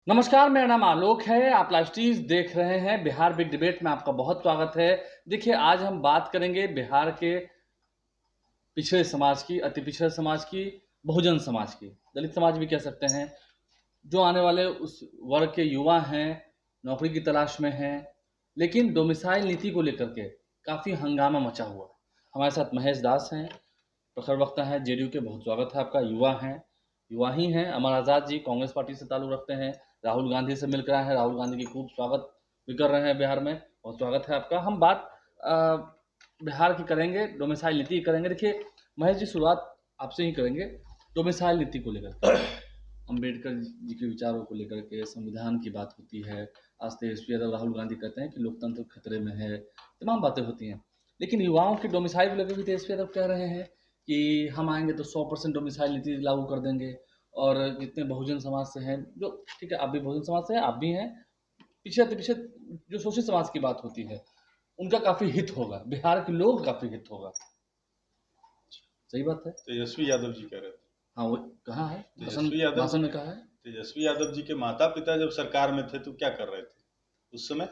नमस्कार, मेरा नाम आलोक है। आप लाइव स्ट्रीम्स देख रहे हैं। बिहार बिग डिबेट में आपका बहुत स्वागत है। देखिए, आज हम बात करेंगे बिहार के पिछड़े समाज की, अति पिछड़े समाज की, बहुजन समाज की, दलित समाज भी कह सकते हैं, जो आने वाले उस वर्ग के युवा हैं, नौकरी की तलाश में हैं, लेकिन डोमिसाइल नीति को लेकर के काफ़ी हंगामा मचा हुआ है। हमारे साथ महेश दास हैं, प्रखर वक्ता हैं जेडीयू के। बहुत स्वागत है आपका। युवा ही हैं। अमर आज़ाद जी कांग्रेस पार्टी से ताल्लुक़ रखते हैं, राहुल गांधी से मिलकर आए हैं, राहुल गांधी की खूब स्वागत भी कर रहे हैं बिहार में। बहुत स्वागत है आपका। हम बात बिहार की करेंगे, डोमिसाइल नीति की करेंगे। देखिए महेश जी, शुरुआत आपसे ही करेंगे डोमिसाइल नीति को लेकर। अम्बेडकर जी के विचारों को लेकर के संविधान की बात होती है। आज तेजस्वी यादव, राहुल गांधी कहते हैं कि लोकतंत्र खतरे में है, तमाम बातें होती हैं। लेकिन युवाओं की डोमिसाइल को लेकर भी तेजस्वी यादव कह रहे हैं कि हम आएंगे तो 100% डोमिसाइल नीति लागू कर देंगे। और जितने बहुजन समाज से हैं, जो ठीक है, आप भी बहुजन समाज से हैं, आप भी हैं, पीछे पीछे जो शोषित समाज की बात होती है, उनका काफ़ी हित होगा, बिहार के लोग काफ़ी हित होगा। सही बात है। तेजस्वी यादव जी कह रहे थे। हाँ, वो कहाँ है? तेजस्वी यादव भाषण में कहा है। तेजस्वी यादव जी के माता पिता जब सरकार में थे तो क्या कर रहे थे उस समय?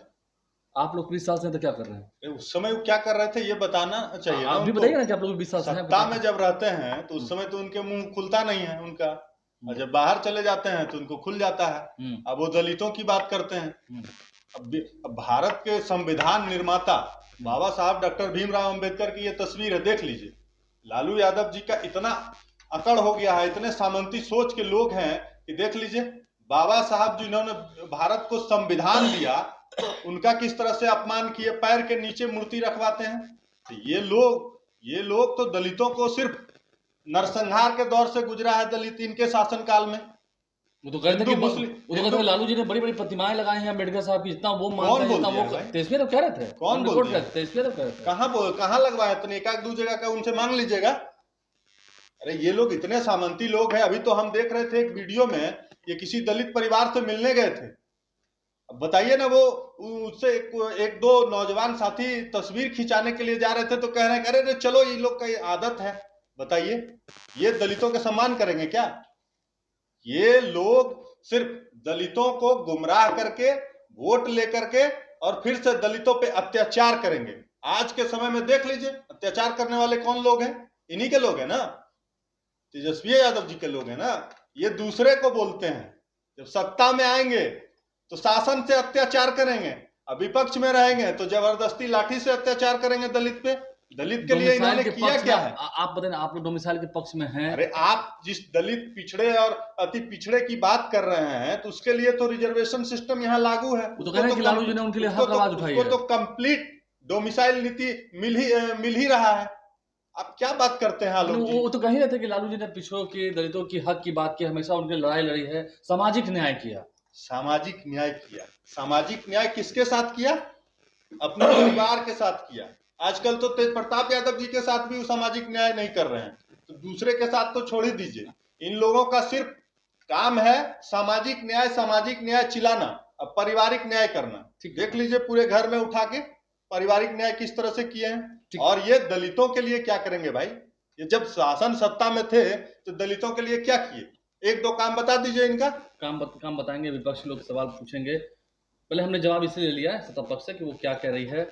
आप लोग 20 साल से हैं तो क्या कर रहे हैं? उस समय वो क्या कर रहे थे ये बताना चाहिए ना आप भी उनको। बताइए ना कि आप लोग 20 साल से हैं। सत्ता में जब रहते हैं तो उस समय तो उनके मुंह खुलता नहीं है उनका, और जब बाहर चले जाते हैं तो उनको खुल जाता है। अब वो दलितों की बात करते हैं। अब भारत के संविधान निर्माता बाबा साहब डॉक्टर भीमराव अंबेडकर की ये तस्वीर है, देख लीजिए। लालू यादव जी का इतना अकड़ हो गया है, इतने सामंती सोच के लोग हैं कि देख लीजिए बाबा साहब जिन्होंने भारत को संविधान दिया, उनका किस तरह से अपमान किए, पैर के नीचे मूर्ति रखवाते हैं। तो ये लोग तो दलितों को सिर्फ नरसंहार के दौर से गुजरा है दलित इनके शासनकाल में। वो तो कहते हैं कि लालू जी ने बड़ी बड़ी प्रतिमाएं लगाई हैं अम्बेडकर साहब की, जितना वो मानते हैं, जितना वो तेजस्वी तो कह रहे थे। कौन बोल दिया? तेजस्वी तो कह रहे थे। कहाँ लगवाया? तो एक आध दो जगह का उनसे मांग लीजिएगा। अरे ये लोग इतने सामंती लोग हैं। अभी तो हम देख रहे थे एक वीडियो में, ये किसी दलित परिवार से मिलने गए थे। अब बताइए ना, वो उससे एक दो नौजवान साथी तस्वीर खिंचाने के लिए जा रहे थे तो कह रहे हैं अरे चलो, ये लोग का आदत है। बताइए, ये दलितों का सम्मान करेंगे क्या? ये लोग सिर्फ दलितों को गुमराह करके वोट लेकर के और फिर से दलितों पे अत्याचार करेंगे। आज के समय में देख लीजिए अत्याचार करने वाले कौन लोग हैं? इन्हीं के लोग हैं ना, तेजस्वी यादव जी के लोग हैं ना। ये दूसरे को बोलते हैं जब सत्ता में आएंगे तो शासन से अत्याचार करेंगे, अब विपक्ष में रहेंगे तो जबरदस्ती लाठी से अत्याचार करेंगे दलित पे। दलित के लिए इन्होंने किया क्या है? आप बताएं, आप लोग डोमिसाइल के पक्ष में हैं। अरे आप जिस दलित पिछड़े और अति पिछड़े की बात कर रहे हैं तो उसके लिए तो रिजर्वेशन सिस्टम यहाँ लागू है। वो तो कह रहे हैं कि लालू जी ने उनके लिए हक आवाज उठाई है। उसको तो कंप्लीट डोमिसाइल नीति मिल ही रहा है। आप क्या बात करते हैं आलोक जी? वो तो कह ही रहे थे कि लालू जी ने पिछड़ों की, दलितों की हक की बात की, हमेशा उनकी लड़ाई लड़ी है, सामाजिक न्याय किया। सामाजिक न्याय किया? सामाजिक न्याय किसके साथ किया? अपने परिवार के साथ किया। आजकल तो तेज प्रताप यादव जी के साथ भी वो सामाजिक न्याय नहीं कर रहे हैं, तो दूसरे के साथ तो छोड़ ही दीजिए। इन लोगों का सिर्फ काम है सामाजिक न्याय चिल्लाना, अब पारिवारिक न्याय करना। देख लीजिए पूरे घर में उठा के पारिवारिक न्याय किस तरह से किए हैं। और ये दलितों के लिए क्या करेंगे भाई? ये जब शासन सत्ता में थे तो दलितों के लिए क्या किए? एक दो काम बता दीजिए इनका। काम बताएंगे, विपक्ष लोग सवाल पूछेंगे। पहले हमने जवाब इसलिए लिया है सत्ता पक्ष से कि वो क्या कह रही है।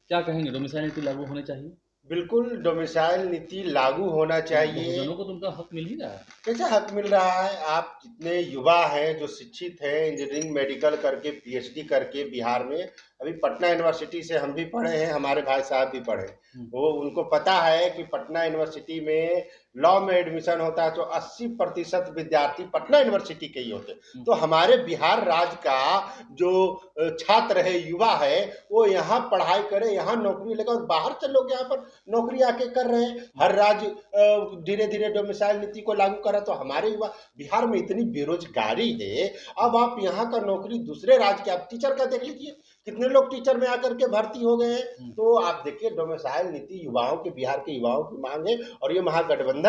क्या कहेंगे, डोमिसाइल नीति लागू होनी चाहिए? बिल्कुल डोमिसाइल नीति लागू होना चाहिए। बहुजनों को तो उनका हक मिल ही रहा है। कैसे हक मिल रहा है? आप जितने युवा हैं जो शिक्षित हैं, इंजीनियरिंग मेडिकल करके पीएचडी करके बिहार में, अभी पटना यूनिवर्सिटी से हम भी पढ़े हैं, हमारे भाई साहब भी पढ़े, वो उनको पता है कि पटना यूनिवर्सिटी में लॉ में एडमिशन होता है तो 80% विद्यार्थी पटना यूनिवर्सिटी के ही होते हैं। तो हमारे बिहार राज्य का जो छात्र है, युवा है, वो यहाँ पढ़ाई करे, यहाँ नौकरी लेकर, और बाहर से लोग यहाँ पर नौकरी आके कर रहे हैं। हर राज्य धीरे धीरे डोमिसाइल नीति को लागू कर रहा है। तो हमारे युवा, बिहार में इतनी बेरोजगारी है, अब आप यहाँ का नौकरी दूसरे राज्य के, आप टीचर का देख लीजिए, कितने लोग टीचर में आकर के भर्ती हो गए हैं। तो आप देखिए डोमिसाइल नीति युवाओं के, बिहार के युवाओं की मांग है। और ये महागठबंधन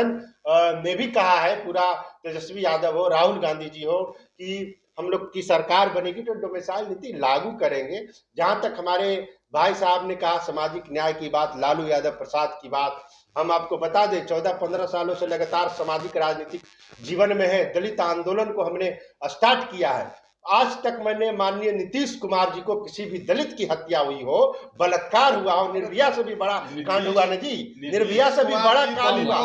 ने भी कहा है, पूरा तेजस्वी यादव हो, राहुल गांधी जी हो, कि हम लोग की सरकार बनेगी तो डोमिसाइल नीति लागू करेंगे। जहां तक हमारे भाई साहब ने कहा सामाजिक न्याय की बात, लालू यादव प्रसाद की बात, हम आपको बता दें 14-15 सालों से लगातार सामाजिक राजनीतिक जीवन में है। दलित आंदोलन को हमने स्टार्ट किया है। आज तक मैंने माननीय नीतीश कुमार जी को किसी भी दलित की हत्या हुई हो, बलात्कार हुआ हो, निर्भया से भी बड़ा कांड हुआ ना जी, निर्भया से भी बड़ा कांड हुआ,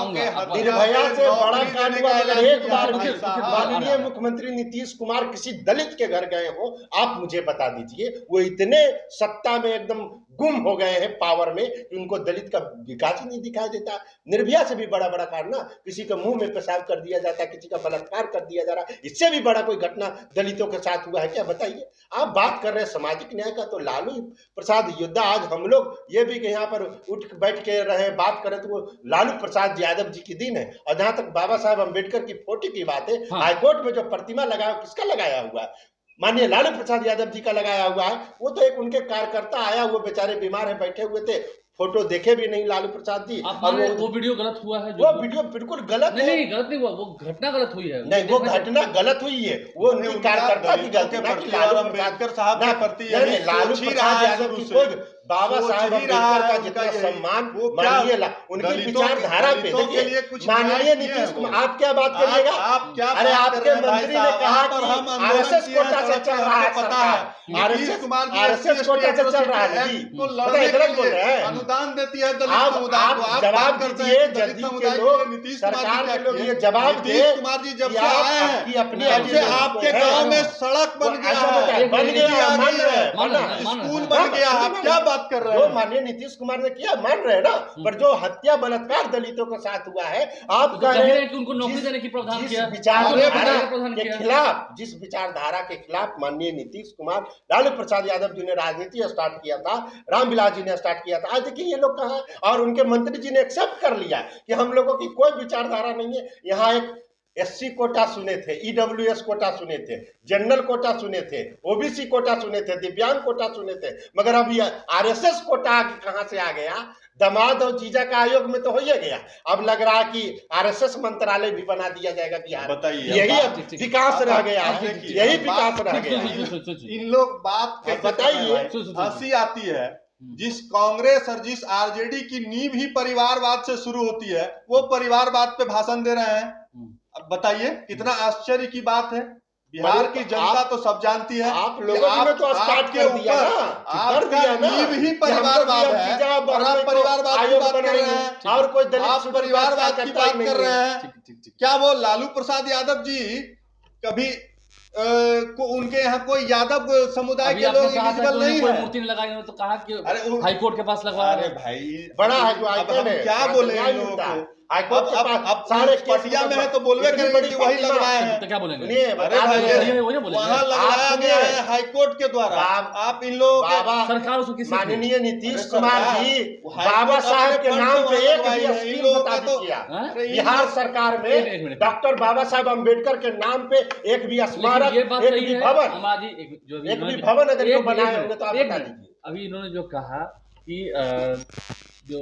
निर्भया से बड़ा कांड हुआ। अगर एक बार भी माननीय मुख्यमंत्री नीतीश कुमार किसी दलित के घर गए हो, आप मुझे बता दीजिए। वो इतने सत्ता में एकदम गुम हो गए हैं पावर में कि उनको दलित का विकास ही नहीं दिखाई देता। निर्भया से भी बड़ा बड़ा कांड ना, किसी के मुंह में पेशाब कर दिया जाता है, किसी का बलात्कार कर दिया जा रहा है, इससे भी बड़ा कोई घटना दलितों के साथ हुआ है क्या? बताइए। आप बात कर रहे हैं सामाजिक न्याय का, तो लालू प्रसाद योद्धा, आज हम लोग ये भी यहाँ पर उठ बैठ के रहे बात करें तो वो लालू प्रसाद यादव जी की दिन है। और जहां तक बाबा साहब अम्बेडकर की फोटो की बात है, हाईकोर्ट में जो प्रतिमा लगाया, किसका लगाया हुआ है? माननीय लालू प्रसाद यादव जी का लगाया हुआ है। वो तो एक उनके कार्यकर्ता आया, वो बेचारे बीमार है, बैठे हुए थे, फोटो देखे भी नहीं लालू प्रसाद जी। और वो वीडियो गलत हुआ है, वो वीडियो बिल्कुल गलत है। नहीं गलत नहीं हुआ, वो घटना गलत हुई है। नहीं, वो घटना गलत हुई है, वो उनकी कार्यकर्ता की गलती है कि लालू अम्बेडकर साहब के प्रति लालू प्रसाद यादव की कोई बाबा साहब अम्बेडकर का जितना सम्मान माननीय उनकी विचारधारा पे। देखिए माननीय नीतीश कुमार, आप क्या बात करिएगा? अरे आपके मंत्री ने कहा कि आरएसएस कोटा से चल रहा है, पता है आरएसएस कोटा से चल रहा है जी, गलत बोल रहे हैं। अनुदान देती है आप जवाब दीजिए, जदयू के लोग, सरकार के लोग ये जवाब दे। नीतीश कुमार जी जब से आए हैं, अपने आपके गांव में सड़क बन गया है, स्कूल बन गया, आप क्या बात कर रहे हैं? जो माननीय नीतीश कुमार ने किया मान रहे हैं ना, पर जो हत्या बलात्कार दलितों के साथ हुआ है, आप कह रहे हैं कि उनको नौकरी देने की प्रावधान किया, जिस विचारधारा के खिलाफ माननीय नीतीश कुमार, लालू प्रसाद यादव जी ने राजनीति स्टार्ट किया था, रामविलास जी ने स्टार्ट किया था, आज देखिए ये लोग कहाँ, और उनके मंत्री जी ने एक्सेप्ट कर लिया कि हम लोगों की कोई विचारधारा नहीं है। यहाँ एक एससी कोटा सुने थे, ईडब्ल्यूएस कोटा सुने थे, जनरल कोटा सुने थे, ओबीसी कोटा सुने थे, दिव्यांग कोटा सुने थे, मगर अब आरएसएस कोटा कहां से आ गया? दामाद और जीजा का आयोग में तो हो ही गया, अब लग रहा है कि आरएसएस मंत्रालय भी बना दिया जाएगा बिहार। बताइए, यही विकास रह गया है, यही विकास रह गया है। इन लोग बात बताइए, हंसी आती है। जिस कांग्रेस और जिस आरजेडी की नींव ही परिवारवाद से शुरू होती है, वो परिवारवाद पे भाषण दे रहे हैं। अब बताइए कितना आश्चर्य की बात है। बिहार की जनता तो सब जानती है, आप लोगों ने तो स्टार्ट कर दिया ना, आपका नींव ही परिवारवाद है और आप परिवारवाद की बात कर रहे हैं, और कोई दलित आप परिवारवाद की बात कर रहे हैं। क्या वो लालू प्रसाद यादव जी कभी को उनके यहाँ कोई यादव समुदाय के लोग एलिजिबल नहीं है? मूर्ति ने लगाई तो कहा कि हाईकोर्ट के पास लगवा। अरे भाई बड़ा हाईकोर्ट है, क्या बोले इन लोगों को? हाईकोर्ट अब सारे पटिया में है तो बोलवे करेंगे कि वही लगवाए हैं, तो क्या बोलेंगे? वहाँ लगवाया गया है हाईकोर्ट के द्वारा। आप इन लोगों के माननीय नीतीश कुमार जी बाबा साहब के नाम पे एक भी स्कीम बता दीजिए। बिहार सरकार में डॉक्टर बाबा साहब अम्बेडकर के नाम पे एक भी स्मारक, एक भी भवन अगर बनाए होंगे तो आप बता दीजिए। अभी इन्होंने जो कहा कि जो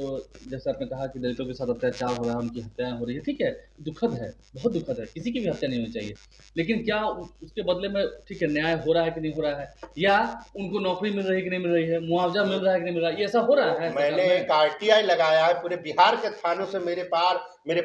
जैसे आपने कहा कि दलितों के साथ अत्याचार हो रहा है, उनकी हत्याएं हो रही है, ठीक है, दुखद है, बहुत दुखद है, किसी की भी हत्या नहीं होनी चाहिए, लेकिन क्या उसके बदले में ठीक है न्याय हो रहा है कि नहीं हो रहा है, या उनको नौकरी मिल रही है कि नहीं मिल रही है, मुआवजा मिल रहा है कि नहीं मिल रहा है, ये ऐसा हो रहा है? मैंने एक आरटीआई लगाया है पूरे बिहार के थानों से, मेरे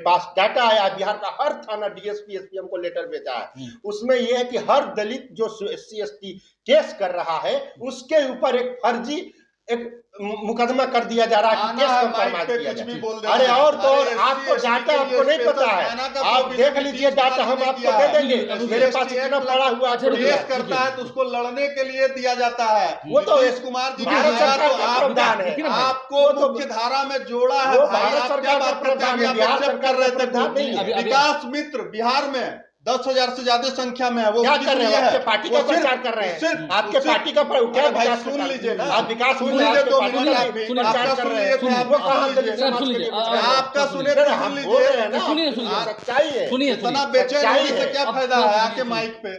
पास डाटा आया, बिहार का हर थाना डीएसपी एसपीएम को लेटर भेजा है। उसमें यह है कि हर दलित जो SC ST केस कर रहा है उसके ऊपर एक फर्जी एक मुकदमा कर दिया जा रहा है कि केस कंप्रोमाइज किया जाए। अरे और तो और आपको डाटा आपको नहीं पता है, आप देख लीजिए डाटा, हम आपको दे देंगे, मेरे पास इतना पड़ा हुआ है। केस करता है तो उसको लड़ने के लिए दिया जाता है, वो तो नीतीश कुमार जी भारत सरकार का प्रावधान है, आपको मुख्य धारा में जोड़ा है। भारत सरकार का प्रावधान है, बिहार सरकार का प्रावधान नहीं है। विकास मित्र बिहार में 10,000 से ज्यादा संख्या में है, वो क्या कर रहे हैं? आपके पार्टी का प्रचार कर रहे हैं, आपके पार्टी का क्या भाई सुन लीजिए ना, आप विकास सुन लीजिए, 2 मिनट प्रचार कर रहे हैं, आपका सुने सच्चाई है। इतना बेचैन होने से क्या फायदा है? आके माइक पे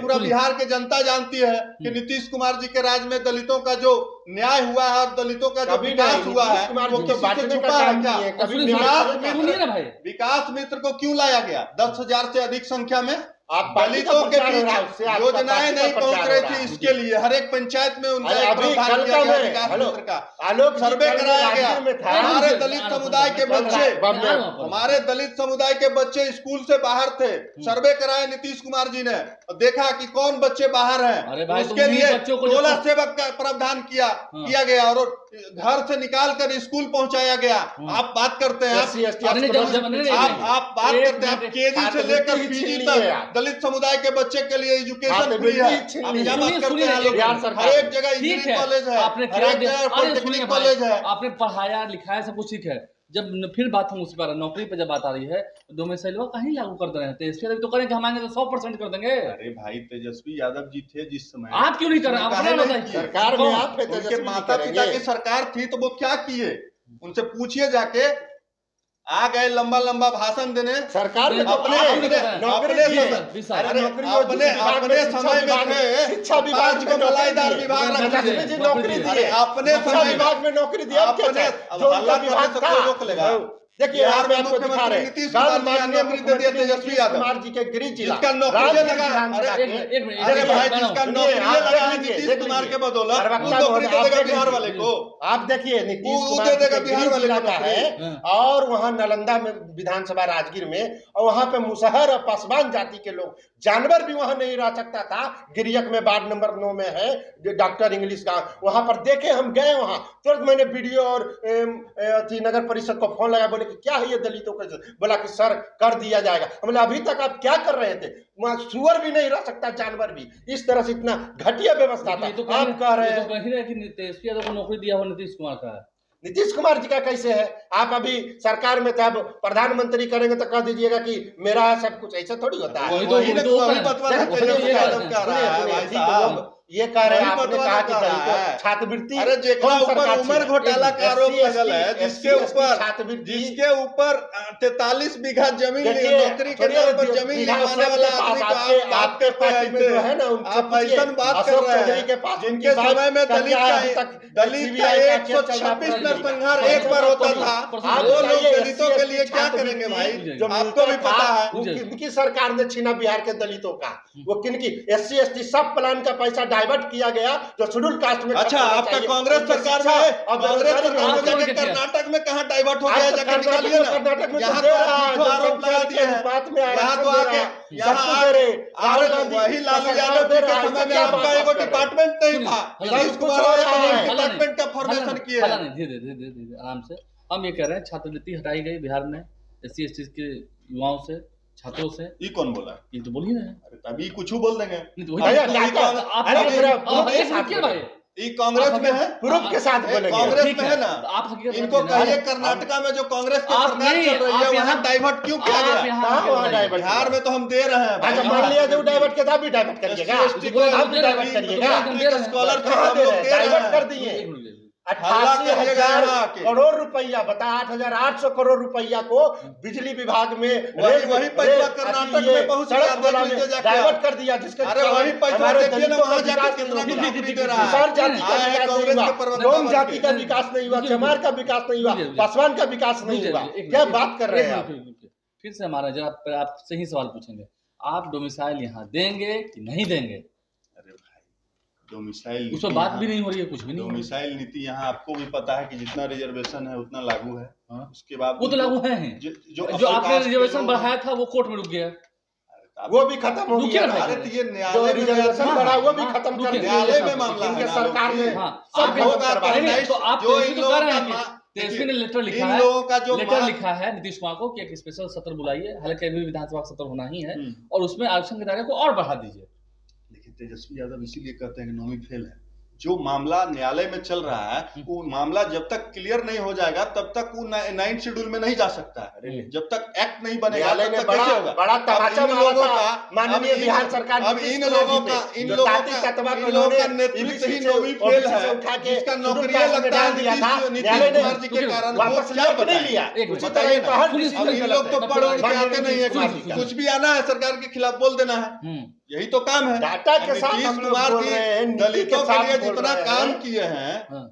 पूरा बिहार की जनता जानती है कि नीतीश कुमार जी के राज में दलितों का जो न्याय हुआ है और दलितों का जो विकास हुआ है वो किसी से छुपा है क्या? विकास मित्र को क्यों लाया गया? 10,000 से अधिक संख्या में आप पार्टी का दलितों के प्रचार हो रहा है, बीच उससे आपका योजनाएं पार्टी का नहीं पहुंच प्रचार रही हो रहा थी, है। इसके लिए हर एक पंचायत में उनका एक अभी प्रावधान कल किया का गया में विकास हेलो मित्र का आलोक जी सर्वे कल कराया गया। राजगीर में था। हमारे दलित समुदाय के बच्चे हमारे हमारे दलित समुदाय के बच्चे स्कूल से बाहर थे, सर्वे कराया नीतीश कुमार जी ने और देखा कि कौन बच्चे बाहर अरे हैं, भाई, तो उसके उन्हीं लिए बच्चों को 16 सेवक का प्रावधान किया गया और घर से निकाल कर स्कूल पहुंचाया गया। आप बात करते हैं, SC, ST अरे नहीं, आप बात करते हैं, आप केजी से लेकर छात्रवृत्ति पीजी छीन लिए तक आप। दलित समुदाय के बच्चे के लिए एजुकेशन फ्री छात्रवृत्ति है। छीन आप लिए। क्या बात करते सुनिए, हैं? बिहार सरकार हर एक जगह ठीक इंजीनियरिंग है, कॉलेज है, आपने हर क्या एक दिया? जगह अरे सुनिए पॉलिटेक्निक भाई, कॉलेज है। आपने पढ़ाया लिखाया सब कुछ ठीक है, जब फिर बात हम उस पर नौकरी पे जब बात आ रही है तो डोमिसाइल कहीं लागू कर दे रहे हैं, इसके लिए तो करें कि हम आएंगे तो 100% कर देंगे। अरे भाई, तेजस्वी यादव जी थे जिस समय, आप क्यों नहीं कर रहे? आप काहे अपना नहीं बताइए। किए? सरकार में आप है, उनके तेजस्वी माता पिता करेंगे। की सरकार थी तो वो क्या किए, उनसे पूछिए जाके। आ गए लंबा लंबा भाषण देने। सरकार में तो अपने थे, अपने नौकरी अपने दिए। विशाल, अरे अरे नौकरी अपने विभाग में अपने शिक्षा समय में विभाग में- थे, शिक्षा विभाग 5 में को नौकरी मलाईदार दिए। विभाग रख तेजस्वी दिए। जी नौकरी दिए। दिए। अपने शिक्षा समय में विभाग में नौकरी दिया, अब क्या अपने चाहे? जो उनका हल्ला विभाग करने से था। कोई रोक लेगा? देखिए बिहार यहाँ पे में आपको दिखा मुख्यमंत्री रहे नीतीश कल कुमार जी माननीय नौकरी दे दिया मुख्यमंत्री तेजस्वी नीतीश यादव, कुमार जी के गृह जिला जिसका नौकरी राजगीर लगा। विधानसभा अरे के- एक मिनट, अरे एक भाई, मिनट, जिसका सुनिए, नौकरी आप लगा है देख लीजिए, नीतीश देख कुमार लीजिए। के बदौलत, प्रवक्ता वो नौकरी दे आप देगा देख बिहार लीजिए। वाले को। आप देखिए नीतीश वो कुमार दे जी देगा के बिहार गृह वाले जिला को का नौकरी। है और वहाँ नालंदा में विधानसभा राजगीर में, और वहाँ पे मुसहर और पासवान जाति के लोग, जानवर भी वहाँ नहीं रह सकता था। गिरियक में वार्ड नंबर 9 में है डॉक्टर इंग्लिश का, वहाँ पर देखे, हम गए वहाँ तुरंत। मैंने वीडियो और नगर परिषद को फोन लगा, बोले कि क्या है ये दलितों का, बोला कि सर कर दिया जाएगा। हमने अभी तक आप क्या कर रहे थे? वहाँ सुअर भी नहीं रह सकता, जानवर भी। इस तरह से इतना घटिया व्यवस्था था। आप कह रहे हैं कहीं कि तेजस्वी यादव को नौकरी दिया हुआ नीतीश कुमार का है। नीतीश कुमार जी का कैसे है? आप अभी सरकार में थे, अब प्रधानमंत्री करेंगे तो कह दीजिएगा कि मेरा है सब कुछ, ऐसा थोड़ी होता है। वही बतवा तेजस्वी यादव कह रहा है भाई साहब। ये कह रहे हैं, वही आपने बतवा कहा कह कि रहा दलितों है। छात्रवृत्ति अरे जेकरा कौन ऊपर सरकार उम्र थी? घोटाला का आरोप SC, लगल है, ST, छात्रवृत्ति जिसके ऊपर 43 बीघा जमीन देखिए, नौकरी के नाम पर जमीन लिखवाने वाला आदमी को आप बात आपके करते पार्टी में जो है ना, हैं, उनसे आप ऐसा बात कर अशोक रहे चौधरी के हैं पास जिनके समय में दलित का CBI का केस चल रहा है 126 पूरा नरसंहार दिल्ली। एक बार होता था। आप वो लोग बताइए, दलितों के लिए क्या छात्रवृत्ति करेंगे भाई? जो आपको भी मिलता पता था, है। वो किनकी सरकार ने छीना बिहार के दलितों का? वो किनकी? SC, ST सब प्लान का पैसा डाइवर्ट किया गया जो शेड्यूल कास्ट में। अच्छा, आपका कांग्रेस सरकार में है, कांग्रेस सरकार में जाके कर्नाटक में कहाँ डाइवर्ट हो गया, जाके निकालिए ना। कर्नाटक में यहाँ दे तो रहा आप है, झूठा आरोप लगा दिए हैं। बात में यहाँ तो आके राहुल गांधी वही लालू यादव जी के समय में आपका एगो डिपार्टमेंट नहीं था। नीतीश कुमार आए डिपार्टमेंट का फॉर्मेशन किए हैं। धीरे धीरे धीरे धीरे आराम से। हम ये कह रहे हैं छात्रवृत्ति हटाई गई बिहार में SC, ST के युवाओं से, छात्रों से। ये कौन बोला? ये तो बोल ही रहे हैं। अरे तभी कुछ बोल देंगे। नहीं तो वही भाई ये कांग्रेस में है, प्रूफ के साथ बोलेंगे। कांग्रेस ठीक में है, है ना। तो आप हकीकत इनको बताइए ना। कहिए कर्नाटका में जो कांग्रेस की आप सरकार नहीं, चल रही है आप वहाँ यहाँ- डाइवर्ट क्यों किया आप गया? यहाँ कहाँ हकीकत वहाँ बताइए। डाइवर्ट? बिहार में तो हम दे रहे हैं। अच्छा, मान लिया जो डाइवर्ट के था, भी डाइवर्ट करिएगा। SC को आप भी डाइवर्ट करिएगा। स्कॉलरशिप कहाँ हम दे लोग रहे हैं? दे रहे डाइवर्ट कर हैं। दिए। हल्ला करिएगा 88,000 यहाँ आके। करोड़ रुपया, बता 8,800 करोड़ रुपया को बिजली विभाग में वही पैसा कर्नाटक में पहुंच गया, सड़क वाला देख में लीजिए जाके डाइवर्ट आप। कर दिया, जिसके अरे वही पैसा हमारे देखिए ना दलितों का वहाँ जाके विकास कितना नहीं हुआ। नौकरी दे रहा है। किसान जाति का आए हैं विकास कांग्रेस नहीं के हुआ, प्रवक्ता गौंड बन जाति के। का विकास नहीं हुआ, चमार का विकास नहीं हुआ, पासवान का विकास नहीं हुआ। क्या बात कर रहे हैं आप? फिर से हमारा जब आप सही सवाल पूछेंगे, आप डोमिसाइल यहाँ देंगे कि नहीं देंगे? अरे भाई, डोमिसाइल उस पर बात भी नहीं हो रही है, कुछ भी नहीं हो रही है। डोमिसाइल नीति यहाँ आपको भी पता है कि जितना रिजर्वेशन है उतना लागू है। हाँ। उसके बाद वो तो लागू है ही। जो आपने रिजर्वेशन बढ़ाया था वो कोर्ट में रुक गया। वो भी खत्म हो रुकिए गया। ना भाई। अरे तो ये जो न्यायालय में रिजर्वेशन बढ़ा वो भी खत्म कर रुकिए, दिया। न्यायालय में मामला है इनके ना, सरकार ने हाँ, सब आप खत्म होगा करवा तो दिया। नहीं, तो आप जो तेजस्वी इन तो लोगों कह रहे का हैं कि तेजस्वी ने लेटर लिखा इन है, लोगों का जो लेटर लिखा है नीतीश कुमार को कि एक स्पेशल सत्र बुलाइए, हालांकि अभी विधानसभा का सत्र होना ही है, और उसमें आरक्षण के दायरे को और बढ़ा दीजिए। देखिए, तेजस्वी यादव इसीलिए कहते हैं कि नौवीं फेल है। जो मामला न्यायालय में चल रहा है वो मामला जब तक क्लियर नहीं हो जाएगा तब तक वो 9th शेड्यूल में नहीं जा सकता है। जब तक एक्ट नहीं बनेगा न्यायालय तब ने तक कैसे होगा? बड़ा तमाचा अब इन मारा लोगों था का माननीय बिहार सरकार अब इन लोगों का नेतृत्व ही नौवीं फेल है, जिसका नौकरियां लगता है नीतीश कुमार जी के कारण। वापस क्या नहीं लिया। बताइए ना। अब इन लोग तो पढ़ उड़ के माननीय आते नहीं है, नीतीश कुछ भी आना है सरकार के खिलाफ बोल देना है, यही तो काम है। डाटा के साथ नीतीश हम लोग कुमार बोल रहे हैं, की नीति दलितों के के साथ लिए बोल जितना रहे काम हैं। किए हैं हाँ।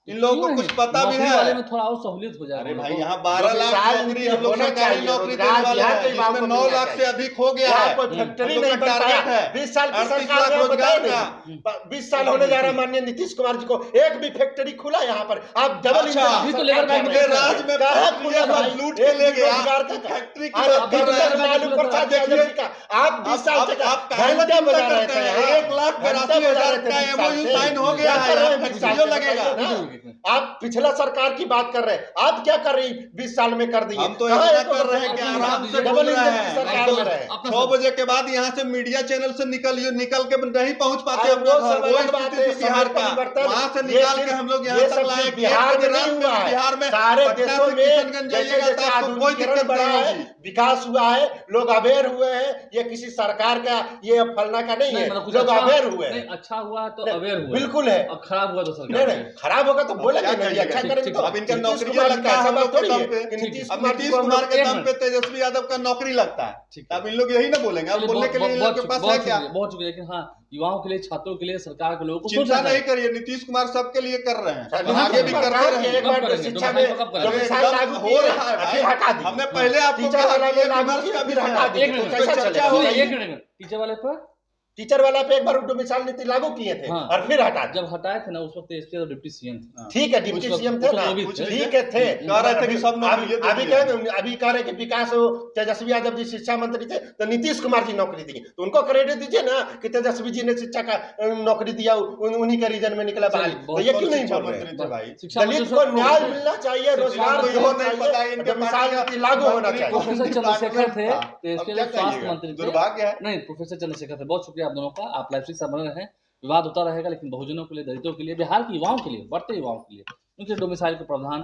इन लोगों को कुछ पता भी नौकरी वाले है? में थोड़ा और सहूलियत हो जाएगा अरे उन भाई लोगों को। यहाँ 12 लाख नौकरी हम लोग होना सरकारी चाहिए, नौकरी रोजगार देने वाले बिहार हैं, के युवाओं जिसमें को 9 मिलना लाख से चाहिए। अधिक हो गया यहाँ है। कोई फैक्ट्री हम लोग नहीं का बन टारगेट पाया। है 20 साल की 38 सरकार लाख में बताए रोजगार का। नहीं, 20 साल होने जा रहा है माननीय नीतीश कुमार जी को, एक भी फैक्ट्री खुला यहाँ पर? आप डबल अच्छा, इंजन अभी की तो सरकार लेबर का कर एक रहे हैं। राज्य में कहाँ फैक्ट्री खुला सब भाई? लूट के एक ले भी गया। रोजगार का फैक्ट्री की आज बात कर रहे डॉक्टर हैं। लालू प्रसाद यादव जी का आप 20 साल से आप काहे घंटे चिंता बजा रहे करते थे हैं? यहाँ। 1,82,000 का MOU साइन हो गया है, यहाँ फैक्ट्री जो लगेगा। आप पिछला सरकार की बात कर रहे हैं, आप क्या कर रही 20 साल में कर दिए? हम तो कहाँ इतना एक कर रहे हैं कि अपना आराम से डबल बोल इंजन रहे की हैं। सरकार में रहे। 6 बजे के बाद यहाँ से मीडिया चैनल से निकल के नहीं पहुंच पाते अब अपना वो घर। समय वो की बात स्थिति है, थी बिहार समय का, परिवर्तन। वहां से ये निकाल के सिर्फ- हम लोग ये यहाँ तक सब लाए। सिर्फ बिहार में नहीं हुआ है, बिहार में सारे पटना देशों से में किशनगंज जैसे जाइएगा जैसे तो आपको कोई आधुनिकीकरण दिक्कत बढ़ा नहीं है, होगी। विकास हुआ है, लोग अवेयर हुए हैं। ये किसी सरकार का, ये फलना का नहीं है, मतलब कुछ लोग अच्छा अवेयर हुए नहीं, हैं। अच्छा हुआ तो नहीं, अवेयर हुआ, बिल्कुल है। अब खराब हुआ तो नहीं सरकार नहीं, खराब होगा तो बोलेंगे क्या नहीं, करिएगा? अच्छा ठीक, करेंगे ठीक, तो अब इनका नीतीश नौकरी कुमार जी लगता का है ऐसा हम बात लोग के थोड़ी दम है पे। कि नीतीश अब कुमार जी नीतीश को हम कुमार लोग के एक दम मिनट। पे तेजस्वी यादव का नौकरी लगता है। ठीक है। अब इन लोग यही ना बोलेंगे। अब चलिए, बोलने के लिए इन लोग के पास है क्या? बहुत शुक्रिया, लेकिन हाँ, युवाओं के लिए, छात्रों के लिए, सरकार के लोगों को चिंता सोचना नहीं चाहिए। करिए, नीतीश कुमार सबके लिए कर रहे हैं, चलिए, आगे भी कब करते करेंगे? रहेंगे। एक बार कब करेंगे? शिक्षा डोमिसाइल में को कब करेंगे? डोमिसाइल लागू हो किए, रहा है और भाई। फिर हटा दिए। हमने पहले आपको टीचर कहा वाला कि ये में लागू विमर्श किए, का फिर विषय हटा है। दिए। एक मिनट, तो कैसा चर्चा चलेगा? हो सुनिए, रही एक है। मिनट, टीचर वाले पर टीचर वाला पे एक बार डोमिसाइल नीति लागू किए थे हाँ। और फिर हटा दिए। जब हटाए थे ना, उस वक्त एसपी और डिप्टी सीएम थे। ठीक है, डिप्टी कुछ सीएम लोग- थे कुछ ना, लोग भी कुछ थे। ठीक है थे। कह रहे थे कि सब नौकरी अभी दे अभी दिया। अभी कह रहे कि विकास हो, तेजस्वी यादव जी शिक्षा मंत्री थे तो नीतीश कुमार जी नौकरी दी, तो उनको क्रेडिट दीजिए ना कि तेजस्वी जी ने शिक्षा का नौकरी दिया, उन्हीं के रीजन में निकला बाहर। तो ये क्यों नहीं बोल रहे हैं? मंत्री थे भाई? शिक्षा दलित मंत्री को सब- न्याय मिलना चाहिए, रोजगार को मिलना यो नहीं पता चाहिए, इनके डोमिसाइल पार्टी नीति का लागू होना मंत्री चाहिए। कौन प्रोफेसर चंद्रशेखर थे, तो इसके क्या लिए स्वास्थ्य कहिएगा? मंत्री थे। दुर्भाग्य है। नहीं, प्रोफेसर चंद्रशेखर थे। बहुत शुक्रिया आप दोनों का, आप लाइव से बने रहे हैं। विवाद होता रहेगा, लेकिन बहुजनों के लिए, दलितों के लिए, बिहार के युवाओं के लिए, बढ़ते युवाओं के लिए उनके डोमिसाइल का प्रावधान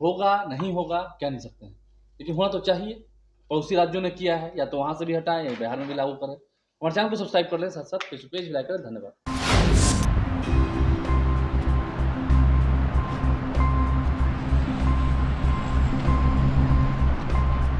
होगा नहीं होगा कह नहीं सकते हैं, लेकिन होना तो चाहिए। पड़ोसी राज्यों ने किया है, या तो वहां से भी हटाएं या बिहार में भी लागू करें। हमारे चैनल को सब्सक्राइब कर लें, साथ साथ फेसबुक पेज भी लाइक करें। धन्यवाद।